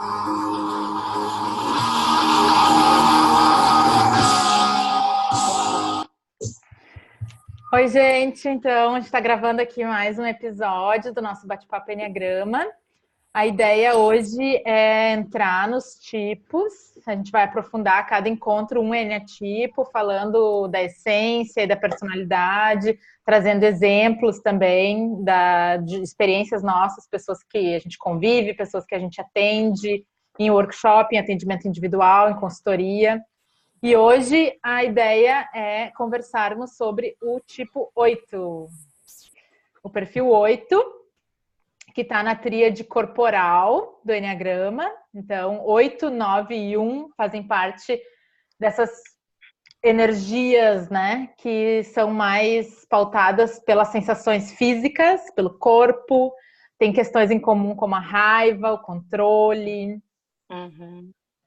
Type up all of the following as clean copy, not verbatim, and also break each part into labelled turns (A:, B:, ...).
A: Oi, gente. Então, a gente está gravando aqui mais um episódio do nosso Bate-Papo Enneagrama. A ideia hoje é entrar nos tipos. A gente vai aprofundar cada encontro um eneatipo, falando da essência e da personalidade, trazendo exemplos também de experiências nossas, pessoas que a gente convive, pessoas que a gente atende em workshop, em atendimento individual, em consultoria. E hoje a ideia é conversarmos sobre o tipo 8, o perfil 8, que está na tríade corporal do Enneagrama. Então, 8, 9 e 1 fazem parte dessas energias, né, que são mais pautadas pelas sensações físicas, pelo corpo. Tem questões em comum como a raiva, o controle.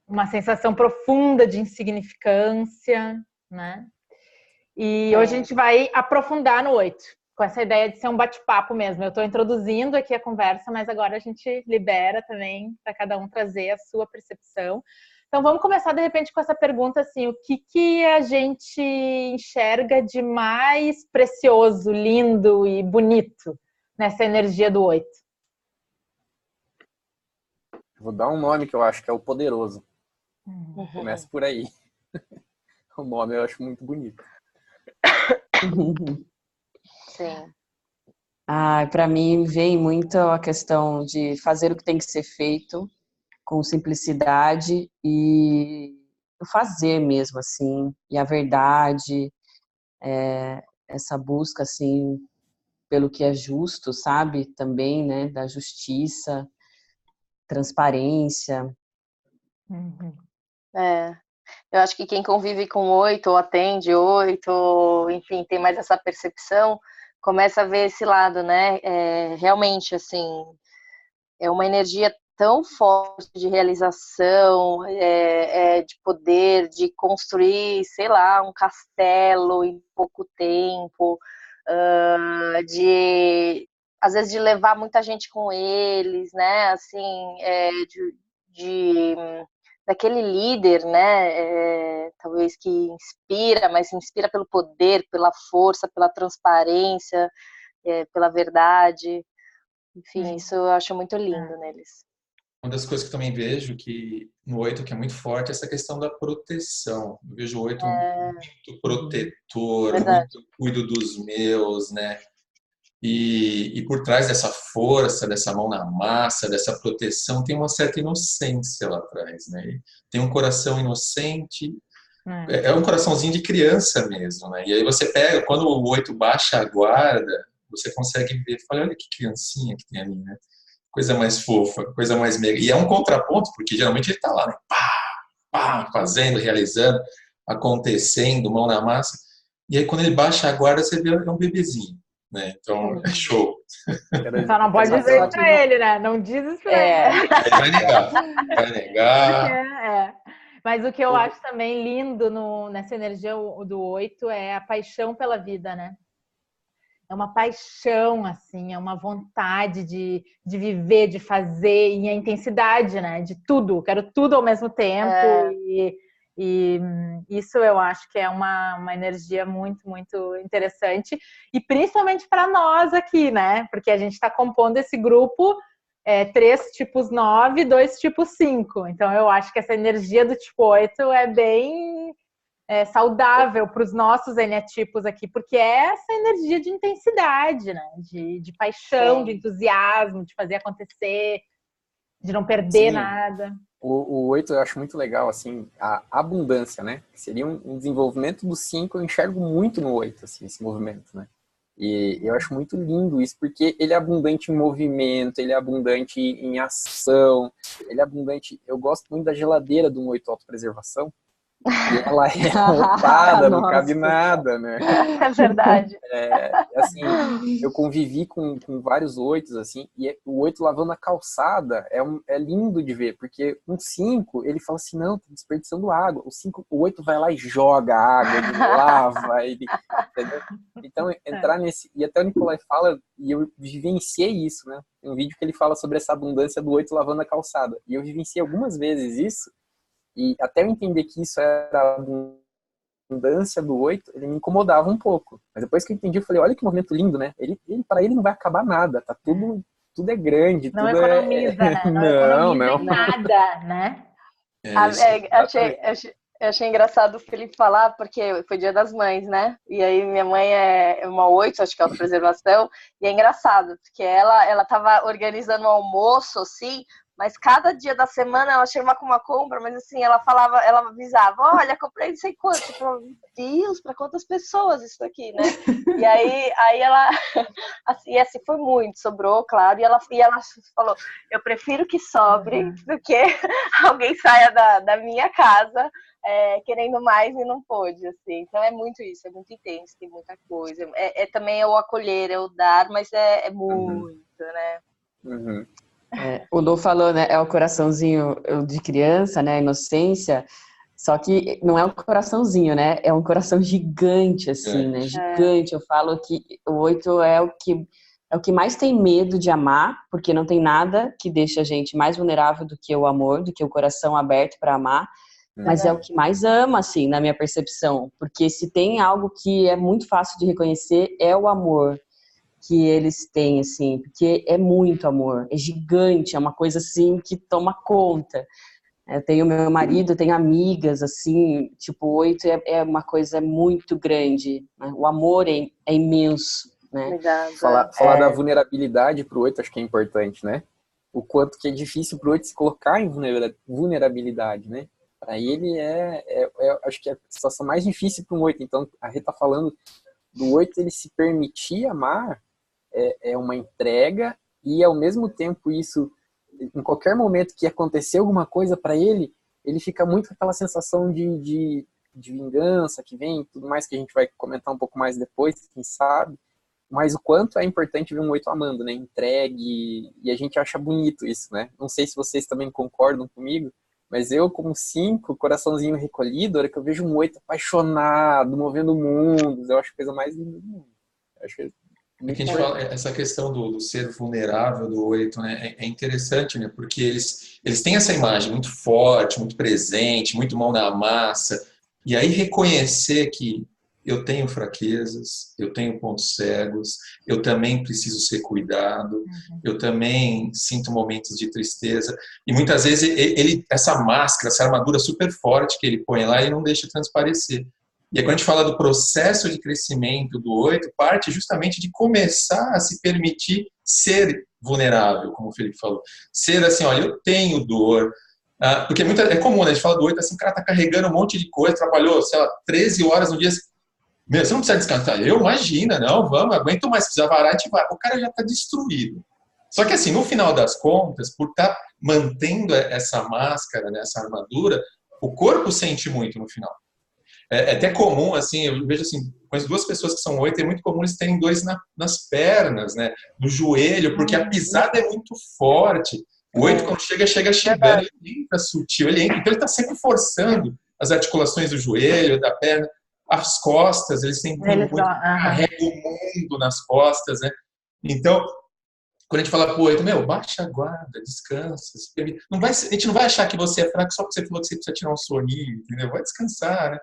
A: Uma sensação profunda de insignificância, né? E hoje a gente vai aprofundar no 8, com essa ideia de ser um bate-papo mesmo. Eu estou introduzindo aqui a conversa, mas agora a gente libera também para cada um trazer a sua percepção. Então vamos começar de repente com essa pergunta assim: o que a gente enxerga de mais precioso, lindo e bonito nessa energia do 8?
B: Vou dar um nome que eu acho que é o poderoso. Começa por aí. O nome eu acho muito bonito.
C: Sim.
D: Para mim vem muito a questão de fazer o que tem que ser feito com simplicidade e fazer mesmo, assim, e a verdade, essa busca, assim, pelo que é justo, sabe? Também, né, da justiça, transparência.
C: Eu acho que quem convive com 8 ou atende 8, ou, enfim, tem mais essa percepção, começa a ver esse lado, né? Realmente, assim, é uma energia tão forte de realização, de poder, de construir, sei lá, um castelo em pouco tempo, às vezes de levar muita gente com eles, né? Assim, daquele líder, né? Talvez que inspira, mas inspira pelo poder, pela força, pela transparência, pela verdade. Enfim, isso eu acho muito lindo neles.
E: Uma das coisas que eu também vejo que no 8 que é muito forte é essa questão da proteção. Eu vejo o 8 muito protetor,
C: Verdade.
E: muito cuido dos meus, né? E por trás dessa força, dessa mão na massa, dessa proteção, tem uma certa inocência lá atrás, né? Tem um coração inocente, é um coraçãozinho de criança mesmo, né? E aí você pega, quando o 8 baixa a guarda, você consegue ver, fala, olha que criancinha que tem ali, né? Coisa mais fofa, coisa mais mega. E é um contraponto, porque geralmente ele está lá, né? Pá, pá, fazendo, realizando, acontecendo, mão na massa. E aí quando ele baixa a guarda, você vê é um bebezinho, né? Então é show.
A: Só não pode dizer isso pra ele, né? Não diz isso pra ele.
E: Ele vai negar. Vai negar.
A: Mas o que eu acho também lindo nessa energia do 8 é a paixão pela vida, né? É uma paixão, assim, é uma vontade de viver, de fazer, e a intensidade, né? De tudo, quero tudo ao mesmo tempo. E isso eu acho que é uma energia muito, muito interessante. E principalmente para nós aqui, né? Porque a gente está compondo esse grupo 3 tipos 9, 2 tipos 5. Então eu acho que essa energia do tipo 8 é bem saudável para os nossos eneatipos aqui, porque é essa energia de intensidade, né? De paixão,
C: Sim.
A: de entusiasmo, de fazer acontecer, de não perder nada.
B: O 8 eu acho muito legal, assim, a abundância, né? Seria um desenvolvimento do 5, eu enxergo muito no 8, assim, esse movimento, né? E eu acho muito lindo isso, porque ele é abundante em movimento, ele é abundante em ação, ele é abundante... Eu gosto muito da geladeira do 8 autopreservação, E ela é ocupada, não cabe
D: Nossa.
B: nada, né?
C: É verdade.
B: Assim, eu convivi com vários oitos, assim, e o oito lavando a calçada é lindo de ver, porque um 5, ele fala assim, não, tá desperdiçando água. O 8 vai lá e joga água, ele lava, entendeu? Então, entrar nesse... E até o Nicolai fala, e eu vivenciei isso, né? Tem um vídeo que ele fala sobre essa abundância do oito lavando a calçada. E eu vivenciei algumas vezes isso, e até eu entender que isso era abundância do 8, ele me incomodava um pouco. Mas depois que eu entendi, eu falei, olha que movimento lindo, né? Ele para ele não vai acabar nada, tá tudo é grande,
A: Não
B: tudo
A: economiza, né? Não economiza em nada, né?
C: Eu achei engraçado o Felipe falar, porque foi Dia das Mães, né? E aí minha mãe é uma 8, acho que é autopreservação, e é engraçado, porque ela tava organizando um almoço, assim, mas cada dia da semana ela chegava com uma compra, mas assim, ela avisava, olha, comprei não sei quanto. Eu falava, meu Deus, para quantas pessoas isso aqui, né? E aí ela, assim foi muito, sobrou, claro, e ela falou, eu prefiro que sobre do que alguém saia da minha casa querendo mais e não pôde, assim. Então é muito isso, é muito intenso, tem muita coisa. Também é o acolher, é o dar, mas é muito, né?
B: Uhum.
D: O Dô falou, né? É o coraçãozinho de criança, né? A inocência. Só que não é um coraçãozinho, né? É um coração gigante, assim, né? Gigante. Eu falo que o 8 é o que mais tem medo de amar, porque não tem nada que deixa a gente mais vulnerável do que o amor, do que o coração aberto para amar. Mas é o que mais ama, assim, na minha percepção. Porque se tem algo que é muito fácil de reconhecer, é o amor que eles têm, assim, porque é muito amor, é gigante, é uma coisa, assim, que toma conta. Eu tenho meu marido, tenho amigas, assim, tipo, 8 é uma coisa muito grande, né? O amor é imenso, né?
B: Falar da vulnerabilidade pro 8 acho que é importante, né? O quanto que é difícil pro 8 se colocar em vulnerabilidade, né? Para ele acho que é a situação mais difícil para um 8. Então, a Rê tá falando do 8 ele se permitir amar, é uma entrega, e ao mesmo tempo isso, em qualquer momento que acontecer alguma coisa para ele fica muito com aquela sensação de vingança que vem, tudo mais que a gente vai comentar um pouco mais depois, quem sabe, mas o quanto é importante ver um 8 amando, né, entregue, e a gente acha bonito isso, né, não sei se vocês também concordam comigo, mas eu, como 5, coraçãozinho recolhido, a hora que eu vejo um 8 apaixonado, movendo mundos, eu acho a coisa mais linda do mundo. Eu acho que
E: É que a gente fala, essa questão do ser vulnerável do 8, né, é interessante, né, porque eles têm essa imagem muito forte, muito presente, muito mão na massa, e aí reconhecer que eu tenho fraquezas, eu tenho pontos cegos, eu também preciso ser cuidado, eu também sinto momentos de tristeza, e muitas vezes essa máscara, essa armadura super forte que ele põe lá, ele não deixa transparecer. E aí, quando a gente fala do processo de crescimento do 8, parte justamente de começar a se permitir ser vulnerável, como o Felipe falou. Ser assim, olha, eu tenho dor. Porque é comum, né? A gente fala do 8 assim, o cara tá carregando um monte de coisa, trabalhou, sei lá, 13 horas no dia. Meu, você não precisa descansar. Eu, imagina, não, vamos, aguento mais, se precisar varar, a gente vai. O cara já tá destruído. Só que assim, no final das contas, por estar mantendo essa máscara, né, essa armadura, o corpo sente muito no final. É até comum, assim, eu vejo assim, com as 2 pessoas que são 8, é muito comum eles terem dores nas pernas, né, no joelho, porque a pisada é muito forte. O 8, quando chega chegando, ele entra sutil, ele entra, então ele está sempre forçando as articulações do joelho, da perna, as costas, eles têm muito, carrega o mundo nas costas, né, então, quando a gente fala pro 8, meu, baixa a guarda, descansa, a gente não vai achar que você é fraco só porque você falou que você precisa tirar um soninho, entendeu? Vai descansar, né?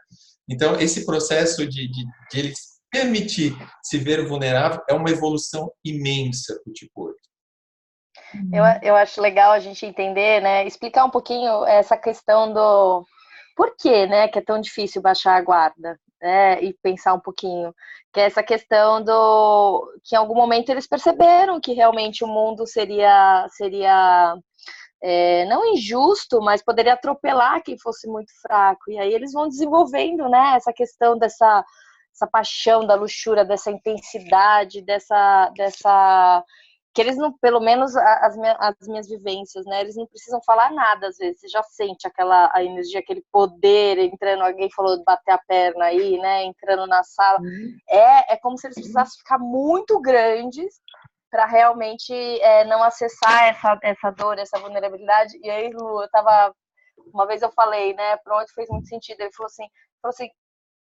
E: Então, esse processo de ele permitir se ver vulnerável é uma evolução imensa para o tipo 8.
C: Eu acho legal a gente entender, né? Explicar um pouquinho essa questão do porquê, né? Que é tão difícil baixar a guarda, né? E pensar um pouquinho. Que é essa questão do que em algum momento eles perceberam que realmente o mundo seria não injusto, mas poderia atropelar quem fosse muito fraco. E aí eles vão desenvolvendo, né, essa questão dessa paixão, da luxúria, dessa intensidade, dessa que eles não, pelo menos as minhas vivências, né? Eles não precisam falar nada, às vezes. Você já sente a energia, aquele poder entrando. Alguém falou de bater a perna aí, né? Entrando na sala. É como se eles precisassem ficar muito grandes para realmente não acessar essa dor, essa vulnerabilidade. E aí, Lu, uma vez eu falei, né? Pronto, fez muito sentido. Ele falou assim,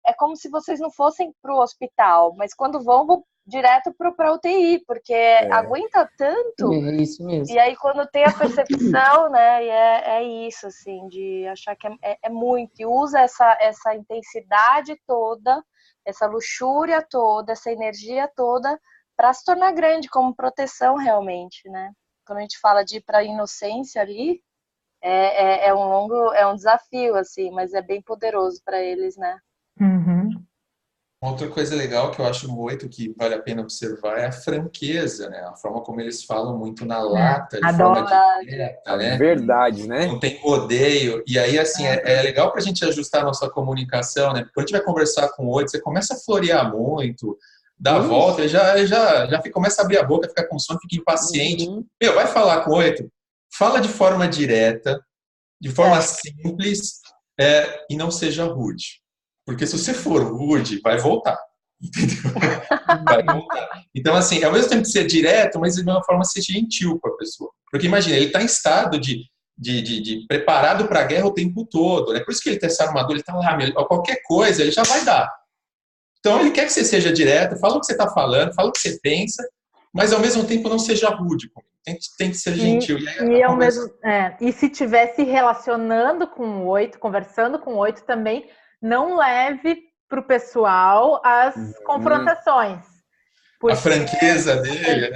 C: é como se vocês não fossem pro hospital, mas quando vão direto pra UTI, porque aguenta tanto.
D: É isso mesmo.
C: E aí, quando tem a percepção, né, e é isso, assim, de achar que é muito, e usa essa intensidade toda, essa luxúria toda, essa energia toda, para se tornar grande, como proteção realmente, né? Quando a gente fala de ir para a inocência ali, é um desafio, assim, mas é bem poderoso para eles, né?
A: Uhum.
E: Outra coisa legal que eu acho no 8 que vale a pena observar é a franqueza, né? A forma como eles falam muito na lata, de
A: adoro.
E: forma direta, né?
B: Verdade, né?
E: Não tem rodeio. E aí, assim, é legal para a gente ajustar a nossa comunicação, né? Quando a gente vai conversar com o 8, você começa a florear muito, dá a volta, já começa a abrir a boca, fica com sono, fica impaciente. Meu, vai falar com o 8, fala de forma direta, de forma simples, e não seja rude. Porque se você for rude, vai voltar. Entendeu? Vai voltar. Então, assim, ao mesmo tempo de ser direto, mas de uma forma ser gentil com a pessoa. Porque imagina, ele está em estado de preparado para a guerra o tempo todo. É por isso que ele tem essa armadura, ele está lá, qualquer coisa, ele já vai dar. Então, ele quer que você seja direto, fala o que você está falando, fala o que você pensa, mas ao mesmo tempo não seja rude. Tem que ser gentil.
A: E se estiver se relacionando com o 8, conversando com o 8 também, não leve para o pessoal as confrontações.
E: A franqueza dele,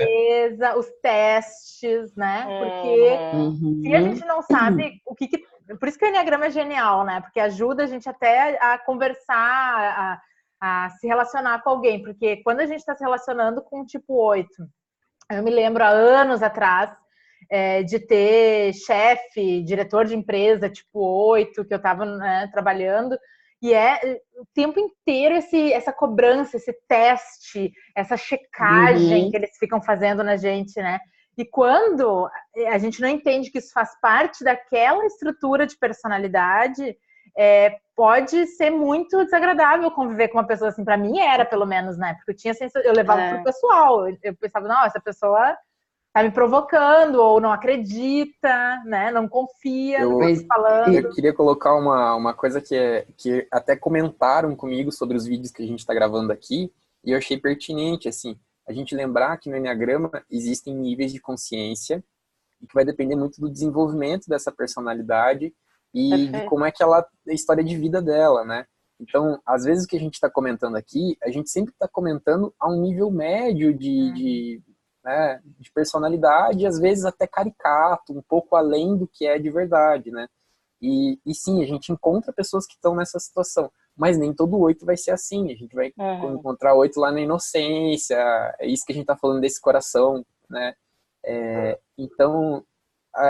A: né? Os testes, né? Porque se a gente não sabe o que... Por isso que o Enneagrama é genial, né? Porque ajuda a gente até a conversar, a se relacionar com alguém. Porque quando a gente está se relacionando com o tipo 8, eu me lembro há anos atrás de ter chefe, diretor de empresa tipo 8, que eu estava trabalhando, e o tempo inteiro essa cobrança, esse teste, essa checagem que eles ficam fazendo na gente, né? E quando a gente não entende que isso faz parte daquela estrutura de personalidade, pode ser muito desagradável conviver com uma pessoa assim. Para mim era, pelo menos, né? Porque eu levava pro pessoal. Eu pensava, não, essa pessoa tá me provocando, ou não acredita, né? Não confia no que eu tô falando.
B: Eu queria colocar uma coisa que até comentaram comigo sobre os vídeos que a gente está gravando aqui, e eu achei pertinente, assim, a gente lembrar que no Enneagrama existem níveis de consciência, e que vai depender muito do desenvolvimento dessa personalidade e de como é que a história de vida dela, né? Então, às vezes o que a gente está comentando aqui, a gente sempre está comentando a um nível médio de personalidade, às vezes até caricato, um pouco além do que é de verdade, né? E sim, a gente encontra pessoas que estão nessa situação, mas nem todo 8 vai ser assim. A gente vai encontrar 8 lá na inocência, é isso que a gente está falando desse coração, né? Então,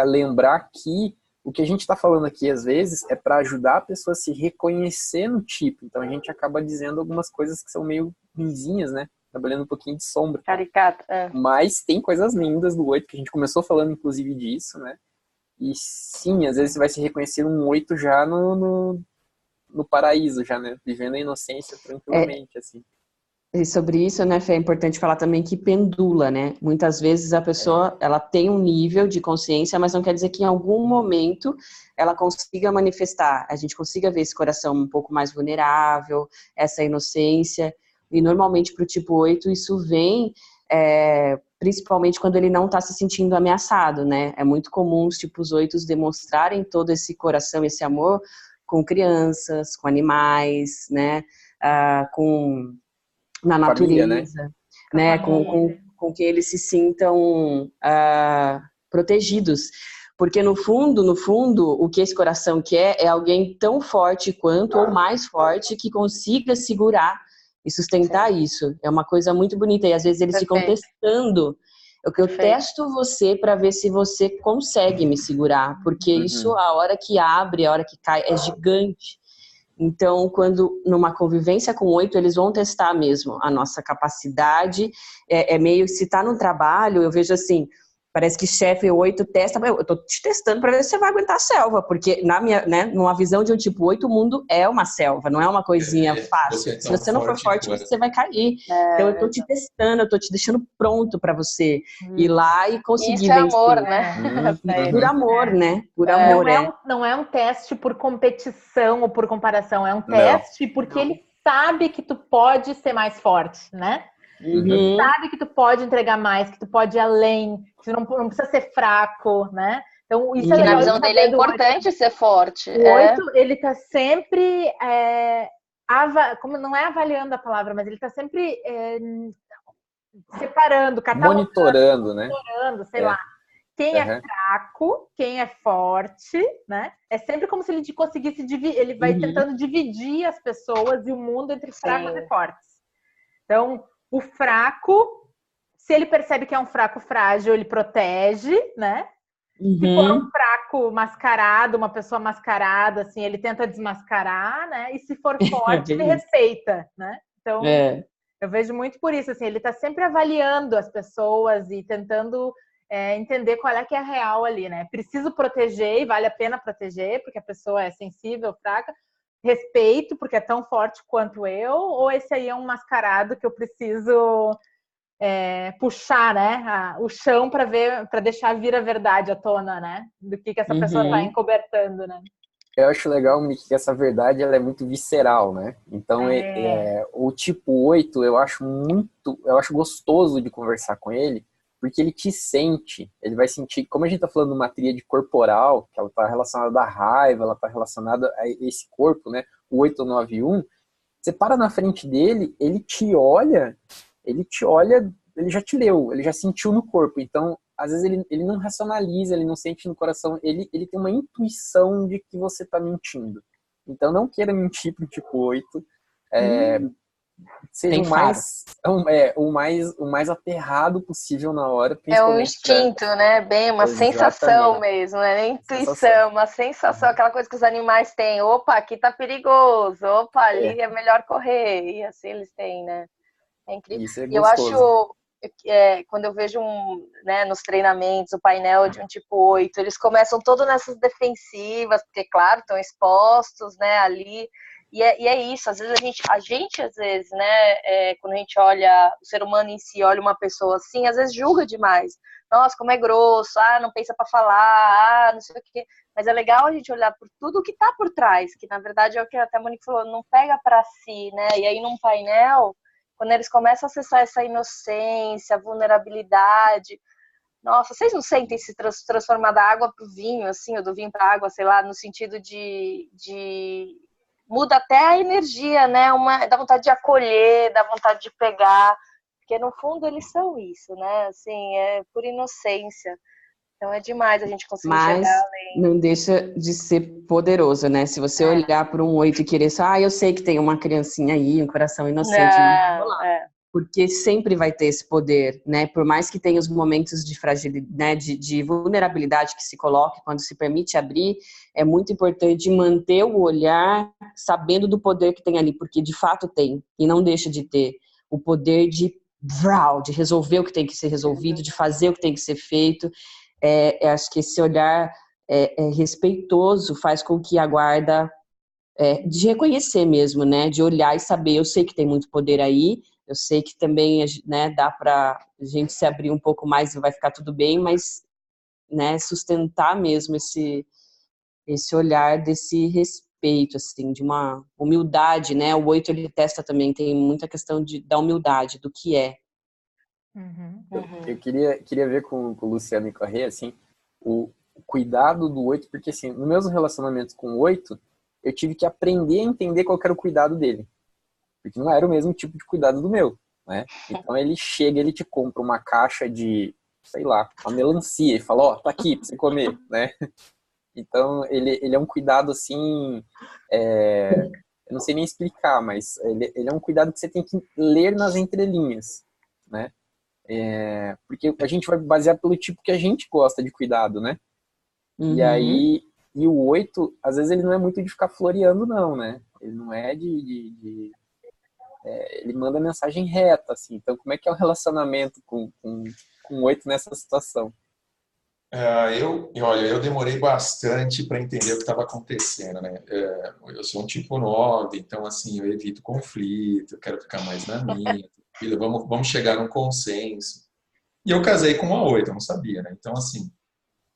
B: lembrar que o que a gente está falando aqui, às vezes, é para ajudar a pessoa a se reconhecer no tipo. Então, a gente acaba dizendo algumas coisas que são meio ruinzinhas, né? Trabalhando um pouquinho de sombra.
C: Caricato,
B: Mas tem coisas lindas do 8, que a gente começou falando, inclusive, disso, né? E sim, às vezes você vai se reconhecer um 8 já no paraíso, já, né? Vivendo a inocência tranquilamente, assim.
D: E sobre isso, né, Fê, é importante falar também que pendula, né? Muitas vezes a pessoa, ela tem um nível de consciência, mas não quer dizer que em algum momento ela consiga manifestar, a gente consiga ver esse coração um pouco mais vulnerável, essa inocência. E normalmente para o tipo 8 isso vem principalmente quando ele não está se sentindo ameaçado, né? É muito comum os tipos 8 demonstrarem todo esse coração, esse amor com crianças, com animais, né? Na natureza, né? Com que eles se sintam protegidos. Porque no fundo, o que esse coração quer é alguém tão forte quanto, ou mais forte, que consiga segurar e sustentar isso. É uma coisa muito bonita. E às vezes eles ficam testando. Eu testo você para ver se você consegue me segurar. Porque isso, a hora que abre, a hora que cai, é gigante. Então, quando numa convivência com 8, eles vão testar mesmo a nossa capacidade. Meio, se tá no trabalho, eu vejo assim, parece que chefe 8 testa, eu tô te testando para ver se você vai aguentar a selva, porque na minha, né, numa visão de um tipo 8, o mundo é uma selva, não é uma coisinha fácil. Se você não for forte, você vai cair. Então eu tô te testando, eu tô te deixando pronto para você ir lá e conseguir
C: Isso é
D: vencer.
C: amor, né?
D: Por amor, né? Por amor,
A: não é um teste por competição ou por comparação, é um teste porque ele sabe que tu pode ser mais forte, né? Ele sabe que tu pode entregar mais, que tu pode ir além, que tu não precisa ser fraco, né? Então, isso é legal.
C: Na visão dele é importante ser forte.
A: O 8, ele tá sempre... como não é avaliando a palavra, mas ele tá sempre separando,
B: monitorando, né?
A: Sei lá. Quem é fraco, quem é forte, né? É sempre como se ele conseguisse dividir, ele vai tentando dividir as pessoas e o mundo entre fracos e fortes. Então, o fraco, se ele percebe que é um fraco frágil, ele protege, né? Se for um fraco mascarado, uma pessoa mascarada, assim, ele tenta desmascarar, né? E se for forte, ele respeita, né? Então, eu vejo muito por isso, assim, ele tá sempre avaliando as pessoas e tentando entender qual é que é a real ali, né? Preciso proteger e vale a pena proteger, porque a pessoa é sensível, fraca. Respeito, porque é tão forte quanto eu, ou esse aí é um mascarado que eu preciso puxar, né? O chão para deixar vir a verdade à tona, né? Do que essa pessoa está encobertando, né?
B: Eu acho legal, Miki, que essa verdade ela é muito visceral, né? Então, o tipo 8, eu acho gostoso de conversar com ele, porque ele te sente, ele vai sentir, como a gente tá falando de uma tríade corporal, que ela tá relacionada à raiva, ela tá relacionada a esse corpo, né? O 891, você para na frente dele, ele te olha, ele já te leu, ele já sentiu no corpo. Então, às vezes ele não racionaliza, ele não sente no coração, ele tem uma intuição de que você tá mentindo. Então, não queira mentir pro tipo 8, seja o mais aterrado possível na hora.
C: É um instinto, né? Bem, uma sensação mesmo, né? Intuição, uma sensação, aquela coisa que os animais têm. Opa, aqui tá perigoso. Opa, ali é melhor correr. E assim eles têm, né? É incrível.
B: Isso é
C: e eu acho, quando eu vejo né, nos treinamentos, o painel de um tipo 8, eles começam todos nessas defensivas, porque, claro, estão expostos, né, ali. E é isso, às vezes a gente às vezes, né, quando a gente olha o ser humano em si, olha uma pessoa assim, às vezes julga demais. Nossa, como é grosso, não pensa para falar, não sei o quê. Mas é legal a gente olhar por tudo que tá por trás, que na verdade é o que até a Monique falou, não pega para si, né? E aí num painel, quando eles começam a acessar essa inocência, vulnerabilidade, nossa, vocês não sentem se transformar da água pro vinho, assim, ou do vinho pra água, sei lá, no sentido de muda até a energia, né? Dá vontade de acolher, dá vontade de pegar, porque no fundo eles são isso, né? Assim, é por inocência. Então é demais a gente conseguir chegar além.
D: Não deixa de ser poderoso, né? Se você olhar para um 8 e querer só, eu sei que tem uma criancinha aí, um coração inocente, não vai rolar. Porque sempre vai ter esse poder, né? Por mais que tenha os momentos de fragilidade, né? de vulnerabilidade que se coloque quando se permite abrir, é muito importante manter o olhar sabendo do poder que tem ali, porque de fato tem, e não deixa de ter o poder de resolver o que tem que ser resolvido, de fazer o que tem que ser feito. Acho que esse olhar respeitoso faz com que a guarda de reconhecer mesmo, né? De olhar e saber, eu sei que tem muito poder aí, eu sei que também, né, dá para a gente se abrir um pouco mais e vai ficar tudo bem, mas, né, sustentar mesmo esse olhar desse respeito, assim, de uma humildade, né? O 8 ele testa também, tem muita questão da humildade, do que é.
B: Eu queria ver com o Luciano e com a Rê, assim, o cuidado do 8, porque assim, nos meus relacionamentos com o 8, eu tive que aprender a entender qual era o cuidado dele. Porque não era o mesmo tipo de cuidado do meu, né? Então ele chega, ele te compra uma caixa de, sei lá, uma melancia e fala, tá aqui pra você comer, né? Então ele é um cuidado assim, eu não sei nem explicar, mas ele é um cuidado que você tem que ler nas entrelinhas, né? Porque a gente vai basear pelo tipo que a gente gosta de cuidado, né? E aí, o 8, às vezes ele não é muito de ficar floreando, não, né? Ele não é ele manda mensagem reta, assim. Então, como é que é o relacionamento com o 8 nessa situação?
E: Olha, eu demorei bastante para entender o que estava acontecendo, né? Eu sou um tipo 9, então, assim, eu evito conflito, eu quero ficar mais na minha, tranquilo, vamos chegar num consenso. E eu casei com uma 8, eu não sabia, né? Então, assim,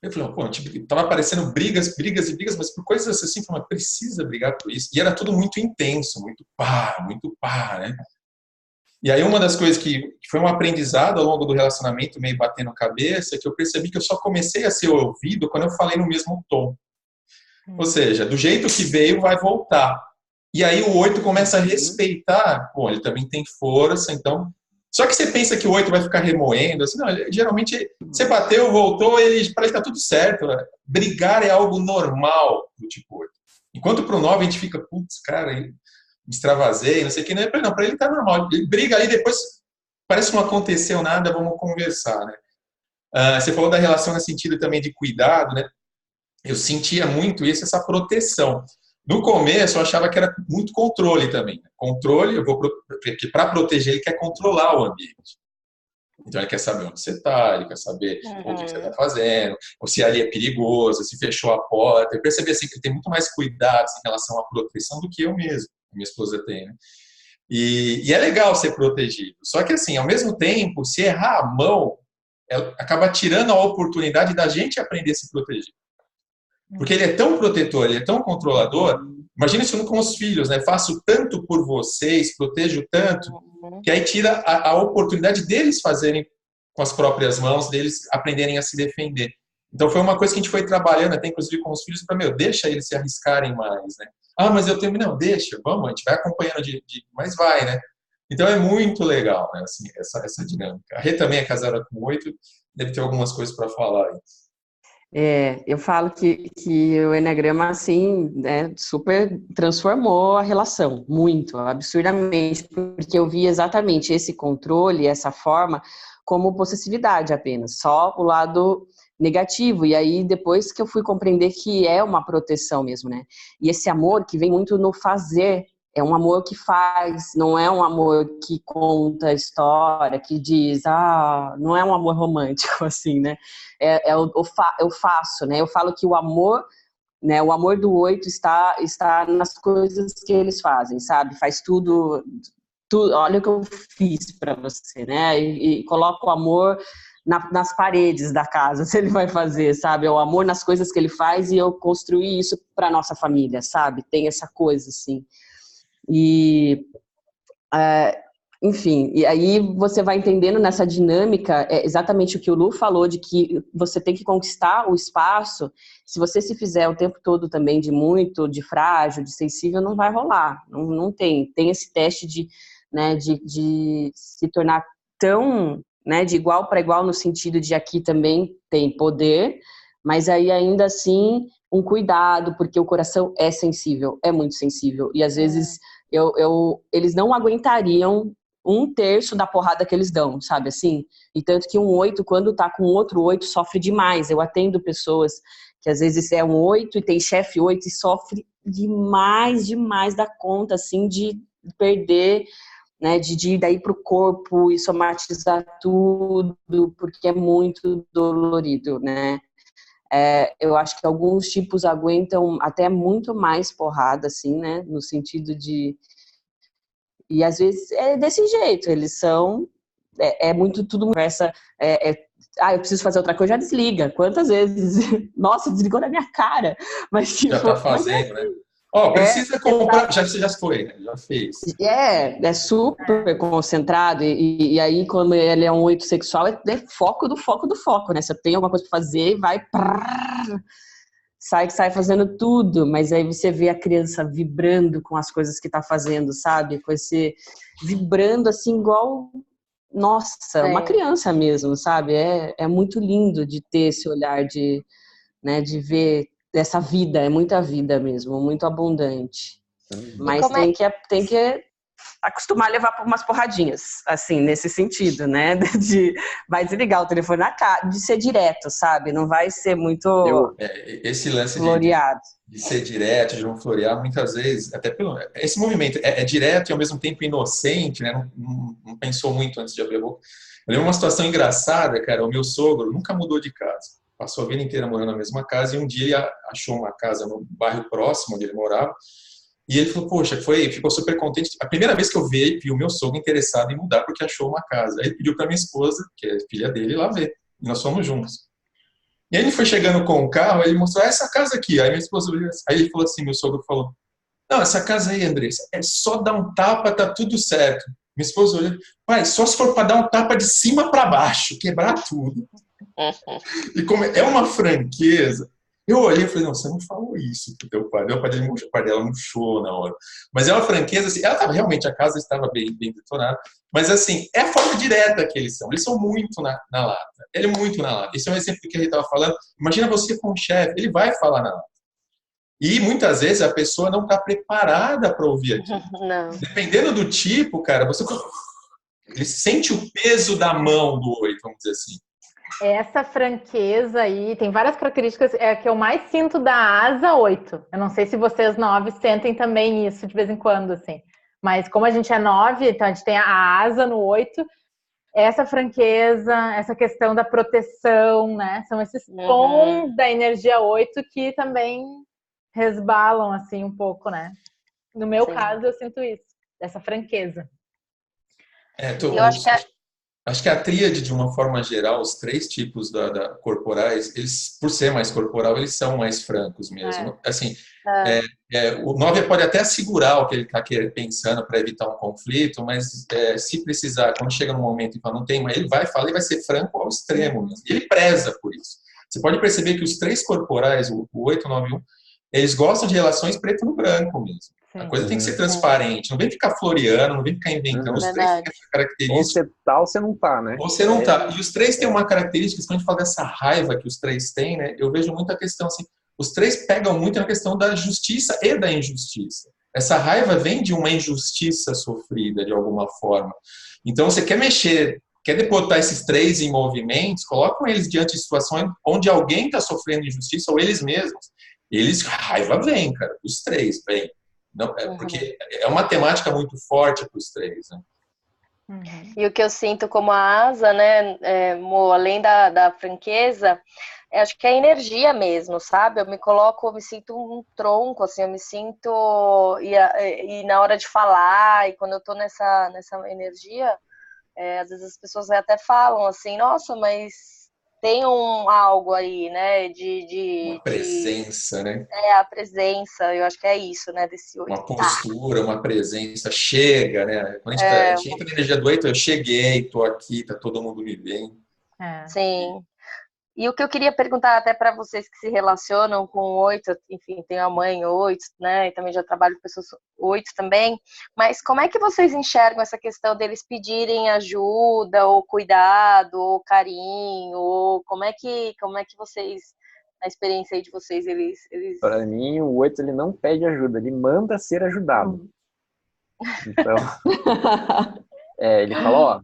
E: eu falei, pô, tipo, tava aparecendo brigas, brigas e brigas, mas por coisas assim, falei, precisa brigar por isso. E era tudo muito intenso, muito pá, né? E aí uma das coisas que foi um aprendizado ao longo do relacionamento, meio batendo a cabeça, é que eu percebi que eu só comecei a ser ouvido quando eu falei no mesmo tom. Ou seja, do jeito que veio, vai voltar. E aí o 8 começa a respeitar, bom, ele também tem força, então... Só que você pensa que o 8 vai ficar remoendo, assim, não, geralmente você bateu, voltou, ele parece que tá tudo certo. Né? Brigar é algo normal do tipo 8. Enquanto pro 9 a gente fica, putz, cara, me extravasei, não sei o que, não, pra ele tá normal. Ele briga ali, depois parece que não aconteceu nada, vamos conversar, né? Você falou da relação no sentido também de cuidado, né? Eu sentia muito isso, essa proteção. No começo, eu achava que era muito controle também. Controle, porque para proteger, ele quer controlar o ambiente. Então, ele quer saber onde você está, ele quer saber o que você está fazendo, ou se ali é perigoso, se fechou a porta. Eu percebi assim, que ele tem muito mais cuidados em relação à proteção do que eu mesmo, que minha esposa tem. Né? E é legal ser protegido. Só que, assim, ao mesmo tempo, se errar a mão, acaba tirando a oportunidade da gente aprender a se proteger. Porque ele é tão protetor, ele é tão controlador. Imagina isso com os filhos, né? Faço tanto por vocês, protejo tanto, que aí tira a oportunidade deles fazerem com as próprias mãos, deles aprenderem a se defender. Então foi uma coisa que a gente foi trabalhando, até inclusive com os filhos, para, deixa eles se arriscarem mais, né? Mas eu tenho... Não, deixa, vamos, a gente vai acompanhando, mas vai, né? Então é muito legal, né? Assim, essa dinâmica. A Rê também é casada com 8, deve ter algumas coisas para falar aí.
D: Eu falo que o Eneagrama, assim, né, super transformou a relação, muito, absurdamente, porque eu vi exatamente esse controle, essa forma, como possessividade apenas, só o lado negativo, e aí depois que eu fui compreender que é uma proteção mesmo, né, e esse amor que vem muito no fazer, é um amor que faz, não é um amor que conta a história, que diz, não é um amor romântico, assim, né? Eu faço, né? Eu falo que o amor, né? O amor do 8 está nas coisas que eles fazem, sabe? Faz tudo, olha o que eu fiz para você, né? E coloca o amor nas paredes da casa, se ele vai fazer, sabe? O amor nas coisas que ele faz e eu construí isso para nossa família, sabe? Tem essa coisa, assim. E, enfim, e aí você vai entendendo nessa dinâmica exatamente o que o Lu falou, de que você tem que conquistar o espaço. Se você se fizer o tempo todo também de muito, de frágil, de sensível, não vai rolar, não tem esse teste de, né, de se tornar tão, né, de igual para igual, no sentido de aqui também tem poder, mas aí ainda assim um cuidado, porque o coração é sensível, é muito sensível, e às vezes eles não aguentariam 1/3 da porrada que eles dão, sabe assim? E tanto que um 8, quando tá com outro 8, sofre demais. Eu atendo pessoas que às vezes é um 8 e tem chefe 8 e sofre demais da conta, assim, de perder, né, de ir daí pro corpo e somatizar tudo, porque é muito dolorido, né? Eu acho que alguns tipos aguentam até muito mais porrada, assim, né? No sentido de... E às vezes é desse jeito, eles são... muito tudo conversa... eu preciso fazer outra coisa, já desliga. Quantas vezes? Nossa, desligou na minha cara. Mas, tipo,
E: já tá fazendo, né? Precisa comprar... Já foi, né? Já fez.
D: É super concentrado. E aí, quando ele é um 8 sexual, é foco do foco do foco, né? Você tem alguma coisa pra fazer, vai... sai fazendo tudo, mas aí você vê a criança vibrando com as coisas que tá fazendo, sabe? Com esse... vibrando, assim, igual... Nossa, uma criança mesmo, sabe? É muito lindo de ter esse olhar de, né, de ver essa vida, é muita vida mesmo, muito abundante. Mas tem que acostumar a levar umas porradinhas, assim, nesse sentido, né? Vai desligar o telefone na cara, de ser direto, sabe? Não vai ser muito
E: Esse lance
D: floreado.
E: de ser direto, de não florear, muitas vezes, até pelo. Esse movimento é direto e ao mesmo tempo inocente, né? Não pensou muito antes de abrir a boca. Eu lembro uma situação engraçada, cara. O meu sogro nunca mudou de casa. Passou a vida inteira morando na mesma casa e um dia ele achou uma casa no bairro próximo onde ele morava. E ele falou, poxa, ficou super contente. A primeira vez que eu vi o meu sogro interessado em mudar porque achou uma casa. Aí ele pediu para minha esposa, que é filha dele, ir lá ver. E nós fomos juntos. E aí ele foi chegando com o carro, ele mostrou, essa casa aqui. Aí minha esposa olhou assim. Aí ele falou assim, meu sogro falou, não, essa casa aí, Andressa, é só dar um tapa, tá tudo certo. Minha esposa olhou, pai, só se for para dar um tapa de cima para baixo, quebrar tudo. E como é uma franqueza, eu olhei e falei, não, você não falou isso pro teu pai. Meu pai dela murchou na hora. Mas é uma franqueza, assim, ela tava, realmente, a casa estava bem detonada. Mas, assim, é a forma direta que eles são. Eles são muito na lata. Ele é muito na lata. Esse é um exemplo que a gente estava falando. Imagina você com um chefe, ele vai falar na lata. E, muitas vezes, a pessoa não está preparada para ouvir aquilo.
C: Não.
E: Dependendo do tipo, cara, ele sente o peso da mão do 8, vamos dizer assim.
A: Essa franqueza aí tem várias características, é a que eu mais sinto da asa 8. Eu não sei se vocês 9 sentem também isso de vez em quando, assim. Mas como a gente é 9, então a gente tem a asa no 8, essa franqueza, essa questão da proteção, né? São esses tons da energia 8 que também resbalam, assim, um pouco, né? No meu caso, eu sinto isso, essa franqueza.
C: Eu acho que
E: Acho que a tríade, de uma forma geral, os 3 tipos corporais, eles, por ser mais corporal, eles são mais francos mesmo. Assim, o 9 pode até segurar o que ele está pensando para evitar um conflito, mas se precisar, quando chega no momento e fala, não tem mais, ele vai falar e vai ser franco ao extremo mesmo. E ele preza por isso. Você pode perceber que os 3 corporais, o 8, o 9 e 1, eles gostam de relações preto no branco mesmo. A coisa tem que ser transparente, não vem ficar floreando, não vem ficar inventando. Os 3 têm essa característica.
B: Ou você tá ou você não tá, né?
E: Ou você não tá. E os 3 têm uma característica, quando a gente fala dessa raiva que os 3 têm, né? Eu vejo muita questão assim, os 3 pegam muito na questão da justiça e da injustiça. Essa raiva vem de uma injustiça sofrida, de alguma forma. Então, você quer mexer, quer botar esses 3 em movimentos, colocam eles diante de situações onde alguém está sofrendo injustiça, ou eles mesmos. A raiva vem, cara, os 3 vem. Não, porque é uma temática muito forte para os 3, né?
C: E o que eu sinto como a asa, né, além da franqueza, acho que é a energia mesmo, sabe? Eu me sinto um tronco, assim, eu me sinto, e na hora de falar, e quando eu tô nessa energia, às vezes as pessoas até falam assim, nossa, mas tem algo aí, né,
E: uma presença, né?
C: A presença, eu acho que é isso, né, desse 8.
E: Uma postura, uma presença, chega, né? Quando a gente entra na energia do 8, eu cheguei, tô aqui, tá todo mundo me vendo.
C: Sim. E o que eu queria perguntar até para vocês que se relacionam com 8, enfim, tenho a mãe 8, né, e também já trabalho com pessoas 8 também, mas como é que vocês enxergam essa questão deles pedirem ajuda, ou cuidado, ou carinho, ou como é que vocês, na experiência aí de vocês, eles...
B: Para mim, o 8 ele não pede ajuda, ele manda ser ajudado. Então, ele fala, ó,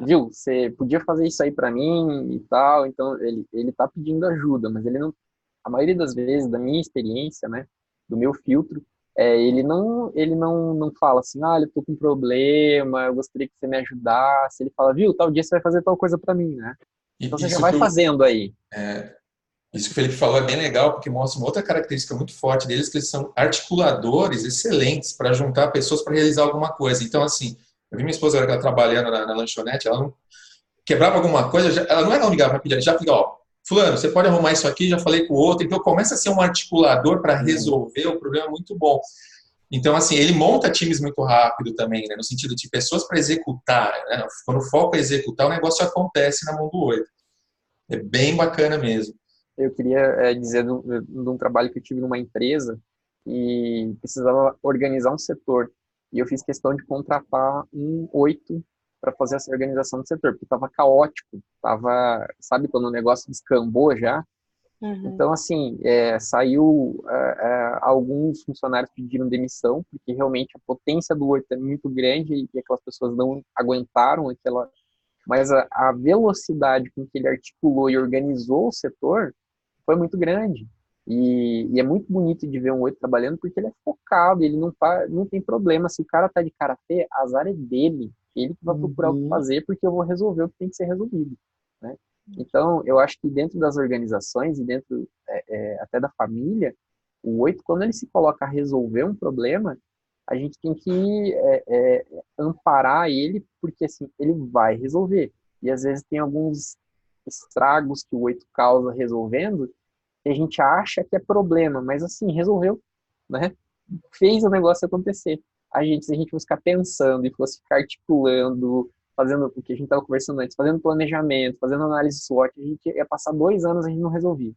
B: viu, você podia fazer isso aí pra mim e tal, então ele tá pedindo ajuda, mas ele não, a maioria das vezes, da minha experiência, né, do meu filtro, ele não fala assim, eu tô com um problema, eu gostaria que você me ajudasse, ele fala, viu, tal dia você vai fazer tal coisa pra mim, né, então você já vai fazendo aí.
E: Isso que o Felipe falou é bem legal, porque mostra uma outra característica muito forte deles, que eles são articuladores excelentes para juntar pessoas para realizar alguma coisa. Então, assim, eu vi minha esposa agora que ela trabalhando na lanchonete, ela não quebrava alguma coisa, ela não era ligar para pedir, já fica, ó, fulano, você pode arrumar isso aqui, já falei com o outro, então começa a ser um articulador para resolver o problema muito bom. Então, assim, ele monta times muito rápido também, né, no sentido de pessoas para executar, né, quando o foco é executar, o negócio acontece na mão do 8. É bem bacana mesmo.
B: Eu queria dizer de um trabalho que eu tive numa empresa e precisava organizar um setor. E eu fiz questão de contratar um 8 para fazer essa organização do setor, porque estava caótico, sabe quando o negócio descambou já? Então, assim, saiu, alguns funcionários pediram demissão, porque realmente a potência do 8 é muito grande e aquelas pessoas não aguentaram aquela... Mas a velocidade com que ele articulou e organizou o setor foi muito grande. E é muito bonito de ver um 8 trabalhando, porque ele é focado, ele não tem problema. Se o cara tá de cara feia, azar é dele. Ele que vai procurar o que fazer, porque eu vou resolver o que tem que ser resolvido, né? Então, eu acho que dentro das organizações e dentro até da família, o 8, quando ele se coloca a resolver um problema, a gente tem que amparar ele, porque assim, ele vai resolver. E às vezes tem alguns estragos que o 8 causa resolvendo, que a gente acha que é problema, mas assim, resolveu, né? Fez o negócio acontecer. Se a gente fosse ficar pensando e fosse ficar articulando, fazendo o que a gente estava conversando antes, fazendo planejamento, fazendo análise SWOT, a gente ia passar 2 anos e a gente não resolvia.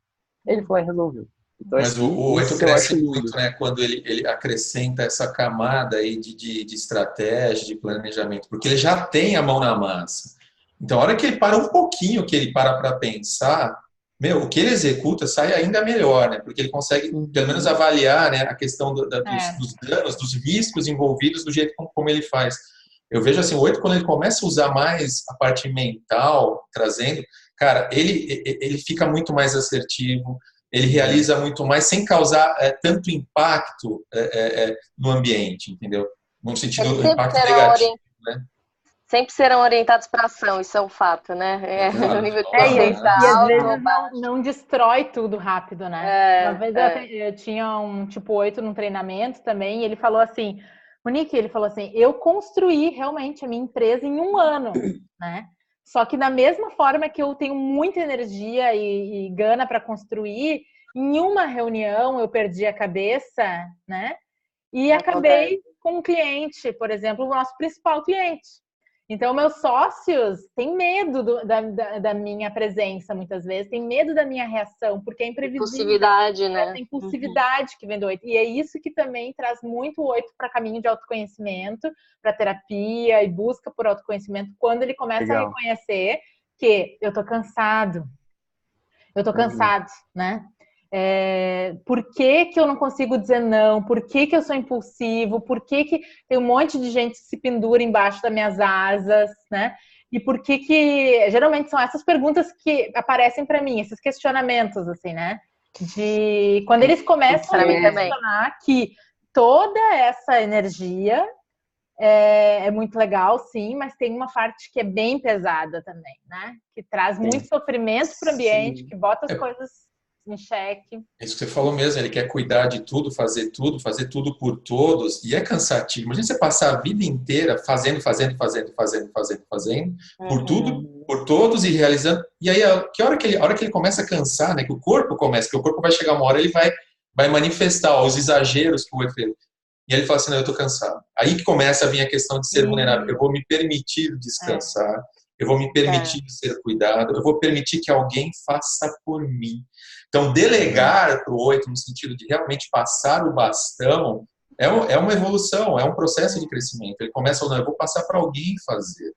B: Ele falou, resolveu. Então,
E: Mas o 8
B: isso eu acho
E: cresce
B: lindo.
E: muito, né, quando ele acrescenta essa camada aí de estratégia, de planejamento, porque ele já tem a mão na massa. Então, a hora que ele para um pouquinho, que ele para pensar, o que ele executa sai ainda melhor, né? Porque ele consegue, pelo menos, avaliar, né, a questão dos danos, dos riscos envolvidos do jeito como ele faz. Eu vejo assim, o 8, quando ele começa a usar mais a parte mental, trazendo, cara, ele fica muito mais assertivo, ele realiza muito mais sem causar tanto impacto no ambiente, entendeu? No sentido do impacto negativo, né?
C: Sempre serão orientados para ação, isso é um fato, né? No nível de consciência
A: e às
C: alto
A: vezes
C: ou baixo.
A: não destrói tudo rápido, né? Uma vez eu tinha um tipo 8 num treinamento também, e ele falou assim, o Nick, ele falou assim, eu construí realmente a minha empresa em 1 ano, né? Só que da mesma forma que eu tenho muita energia e gana para construir, em uma reunião eu perdi a cabeça, né? E acabei com um cliente, por exemplo, o nosso principal cliente. Então, meus sócios têm medo da minha presença, muitas vezes, têm medo da minha reação, porque é imprevisível.
C: Impulsividade, né?
A: Essa impulsividade que vem do 8. E é isso que também traz muito o 8 para caminho de autoconhecimento, para terapia e busca por autoconhecimento, quando ele começa a reconhecer que eu tô cansado, né? Por que eu não consigo dizer não? Por que eu sou impulsivo? Por que tem um monte de gente que se pendura embaixo das minhas asas, né? E por que geralmente são essas perguntas que aparecem para mim, esses questionamentos, assim, né? De quando eles começam a me questionar que toda essa energia é muito legal, sim, mas tem uma parte que é bem pesada também, né? Que traz muito sofrimento para o ambiente, que bota as coisas em xeque.
E: Isso que você falou mesmo, ele quer cuidar de tudo, fazer tudo por todos, e é cansativo. Imagina você passar a vida inteira fazendo, por tudo, por todos e realizando. E aí, a hora que ele começa a cansar, né, que o corpo começa, que o corpo vai chegar uma hora, ele vai manifestar os exageros que o outro fez. E aí ele fala assim, não, eu estou cansado. Aí que começa a vir a questão de ser vulnerável. Eu vou me permitir descansar, eu vou me permitir ser cuidado, eu vou permitir que alguém faça por mim. Então, delegar para o 8, no sentido de realmente passar o bastão, é uma evolução, é um processo de crescimento. Ele começa a, não, eu vou passar para alguém fazer.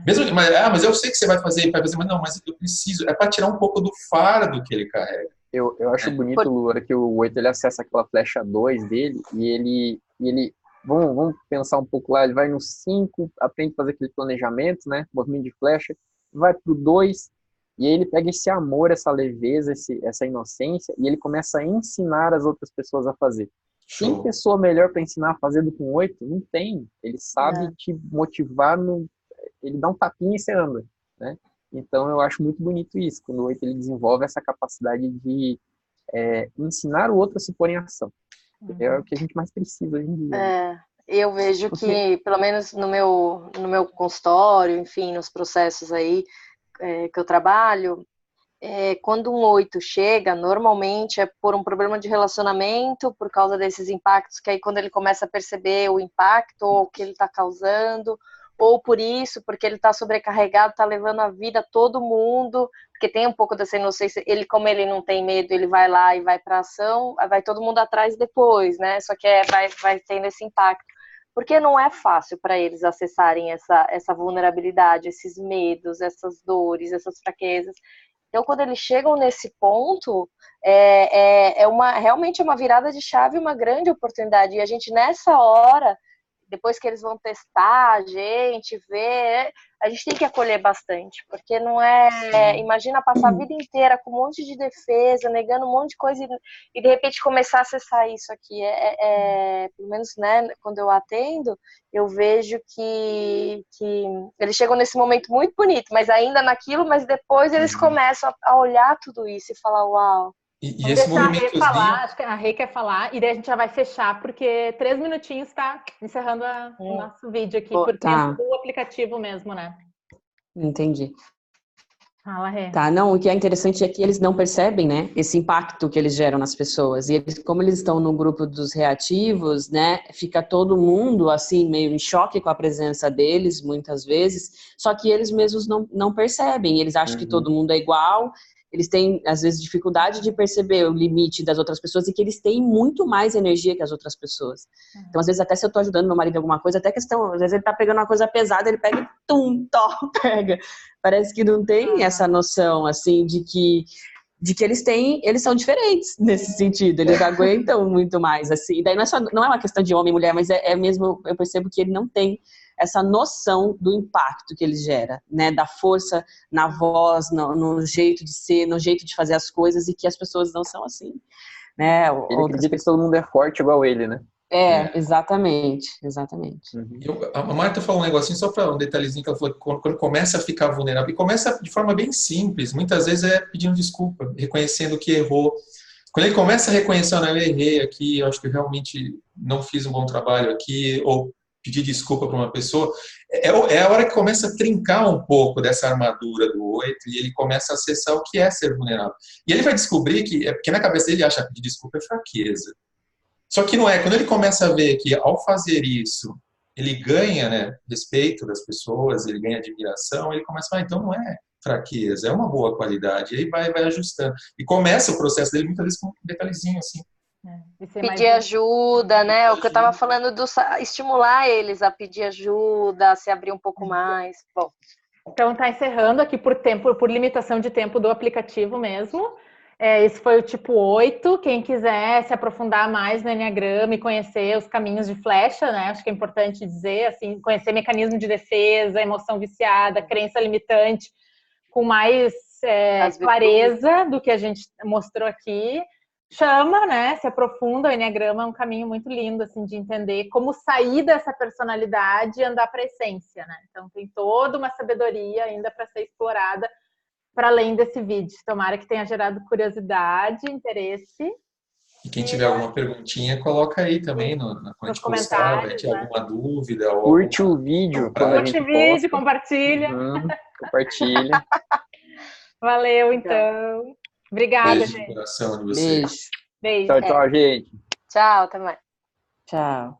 E: Mesmo, mas eu sei que você vai fazer, mas não, mas eu preciso. É para tirar um pouco do fardo que ele carrega.
B: Eu acho bonito, Lu, que o 8 ele acessa aquela flecha 2 dele e ele vamos pensar um pouco lá, ele vai no 5, aprende a fazer aquele planejamento, né? Movimento de flecha, vai pro 2, e aí ele pega esse amor, essa leveza, essa inocência, e ele começa a ensinar as outras pessoas a fazer.
E: Show.
B: Tem pessoa melhor para ensinar a fazer do que um 8? Não tem. Ele sabe te motivar, ele dá um tapinha e você anda, né? Então eu acho muito bonito isso, quando o 8 ele desenvolve essa capacidade de ensinar o outro a se pôr em ação. É o que a gente mais precisa hoje em dia.
C: Eu vejo que, pelo menos no meu consultório, enfim, nos processos aí que eu trabalho, quando um 8 chega, normalmente é por um problema de relacionamento, por causa desses impactos, que aí quando ele começa a perceber o impacto, ou o que ele está causando, ou por isso, porque ele está sobrecarregado, está levando a vida a todo mundo, porque tem um pouco dessa inocência, como ele não tem medo, ele vai lá e vai para a ação, vai todo mundo atrás depois, né? Só que vai tendo esse impacto. Porque não é fácil para eles acessarem essa vulnerabilidade, esses medos, essas dores, essas fraquezas. Então, quando eles chegam nesse ponto, realmente é uma virada de chave, uma grande oportunidade. E a gente, nessa hora, depois que eles vão testar a gente, ver, a gente tem que acolher bastante, porque não imagina passar a vida inteira com um monte de defesa, negando um monte de coisa e de repente começar a acessar isso aqui. Pelo menos, né, quando eu atendo, eu vejo que eles chegam nesse momento muito bonito, mas ainda naquilo, mas depois eles começam a olhar tudo isso e falar, uau.
E: E
A: Vamos
E: esse
A: deixar a Rê
E: movimentozinho...
A: falar, acho que a Rê quer falar, e daí a gente já vai fechar, porque 3 minutinhos está encerrando o nosso vídeo aqui, por tempo do aplicativo mesmo, né?
D: Entendi.
A: Fala, Rê.
D: Tá, não, o que é interessante é que eles não percebem, né, esse impacto que eles geram nas pessoas. E eles, como eles estão no grupo dos reativos, né, fica todo mundo, assim, meio em choque com a presença deles, muitas vezes, só que eles mesmos não percebem. Eles acham que todo mundo é igual, eles têm, às vezes, dificuldade de perceber o limite das outras pessoas e que eles têm muito mais energia que as outras pessoas. Então, às vezes, até se eu tô ajudando meu marido em alguma coisa, até questão, às vezes ele tá pegando uma coisa pesada, ele pega e pega. Parece que não tem essa noção, assim, de que eles são diferentes nesse sentido, eles aguentam muito mais, assim. Daí não é uma questão de homem e mulher, mas é mesmo, eu percebo que ele não tem essa noção do impacto que ele gera, né, da força na voz, no jeito de ser, no jeito de fazer as coisas, e que as pessoas não são assim, né.
B: Ele acredita que todo mundo é forte igual ele, né?
D: Exatamente.
E: A Marta falou um negocinho, só para um detalhezinho que ela falou, que quando começa a ficar vulnerável, e começa de forma bem simples, muitas vezes é pedindo desculpa, reconhecendo que errou. Quando ele começa a reconhecer, eu errei aqui, eu acho que eu realmente não fiz um bom trabalho aqui, ou pedir desculpa para uma pessoa, é a hora que começa a trincar um pouco dessa armadura do 8 e ele começa a acessar o que é ser vulnerável. E ele vai descobrir que, porque na cabeça dele ele acha que pedir desculpa é fraqueza. Só que não é. Quando ele começa a ver que, ao fazer isso, ele ganha, né, respeito das pessoas, ele ganha admiração, ele começa a falar, então não é fraqueza, é uma boa qualidade. E aí vai ajustando. E começa o processo dele, muitas vezes, com um detalhezinho assim.
C: Pedir ajuda, né? O que eu estava falando, estimular eles a pedir ajuda, a se abrir um pouco mais. Bom.
A: Então, tá encerrando aqui por limitação de tempo do aplicativo mesmo. Esse foi o tipo 8. Quem quiser se aprofundar mais no Enneagrama e conhecer os caminhos de flecha, né? Acho que é importante dizer, assim, conhecer mecanismo de defesa, emoção viciada, crença limitante, com mais clareza do que a gente mostrou aqui. Chama, né? Se aprofunda. O Enneagrama é um caminho muito lindo, assim, de entender como sair dessa personalidade e andar para a essência, né? Então, tem toda uma sabedoria ainda para ser explorada para além desse vídeo. Tomara que tenha gerado curiosidade, interesse.
E: E quem tiver alguma perguntinha, coloca aí também quando a gente postar, vai ter alguma dúvida.
B: Curte o vídeo.
A: Curte o vídeo, compartilha.
B: Compartilha.
A: Valeu, então. Obrigada,
E: Beijo
A: gente.
E: no coração de vocês.
D: Beijo.
B: Tchau, gente.
C: Tchau, até mais.
D: Tchau.